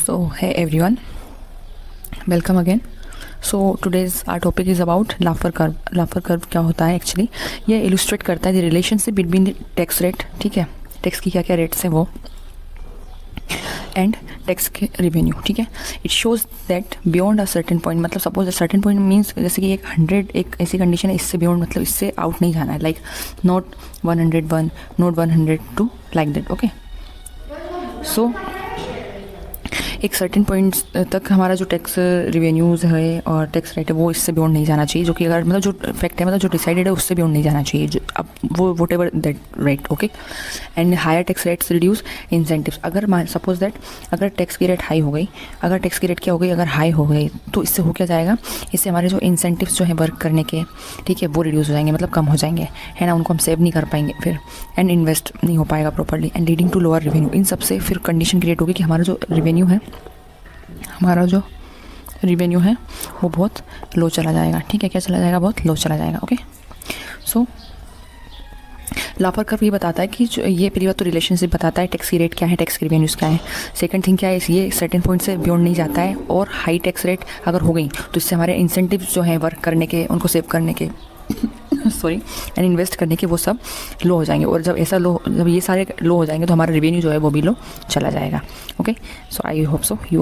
So, hey everyone, welcome again. So today's our topic is about Laffer curve. Laffer curve क्या होता है actually? ये illustrate करता है the relationship between the tax rate, ठीक है, टैक्स की क्या क्या रेट्स हैं वो, एंड टैक्स के रेवेन्यू, ठीक है. It shows that beyond a certain point, मतलब suppose a certain point means जैसे कि 100 एक ऐसी कंडीशन है, इससे बियॉन्ड मतलब इससे आउट नहीं जाना है, like not 101, not 102, like that. Okay, so एक सर्टेन पॉइंट तक हमारा जो टैक्स रिवेन्यूज़ है और टैक्स रेट है वो इससे बियॉन्ड नहीं जाना चाहिए, जो कि अगर मतलब जो फैक्ट है मतलब जो डिसाइडेड है उससे बियॉन्ड नहीं जाना चाहिए, जो अब वो whatever that rate. Okay, and higher tax rates reduce incentives. अगर सपोज दैट अगर टैक्स की रेट हाई हो गई, अगर टैक्स की रेट क्या हो गई, अगर हाई हो गई, तो इससे हो क्या जाएगा, इससे हमारे जो इंसेंटिव्स जो है वर्क करने के, ठीक है, वो रिड्यूस हो जाएंगे, मतलब कम हो जाएंगे, है ना, उनको हम सेव नहीं कर पाएंगे फिर, एंड इन्वेस्ट नहीं हो पाएगा properly, and leading to lower revenue. इन सबसे फिर कंडीशन क्रिएट होगी कि हमारा जो रेवेन्यू है वो बहुत लो चला जाएगा, ठीक है, क्या चला जाएगा, बहुत लो चला जाएगा. ओके, सो लाफर कर्व ये बताता है कि जो ये पहली बात तो रिलेशनशिप बताता है, टैक्स की रेट क्या है, टैक्स की रेवेन्यूज़ क्या है. सेकंड थिंग क्या है, ये सर्टेन पॉइंट से बियॉन्ड नहीं जाता है, और हाई टैक्स रेट अगर हो गई तो इससे हमारे इंसेंटिव्स जो हैं वर्क करने के, उनको सेव करने के सॉरी एंड इन्वेस्ट करने के, वो सब लो हो जाएंगे. और जब ये सारे लो हो जाएंगे तो हमारा रेवेन्यू जो है वो भी लो चला जाएगा. Okay, so I hope so you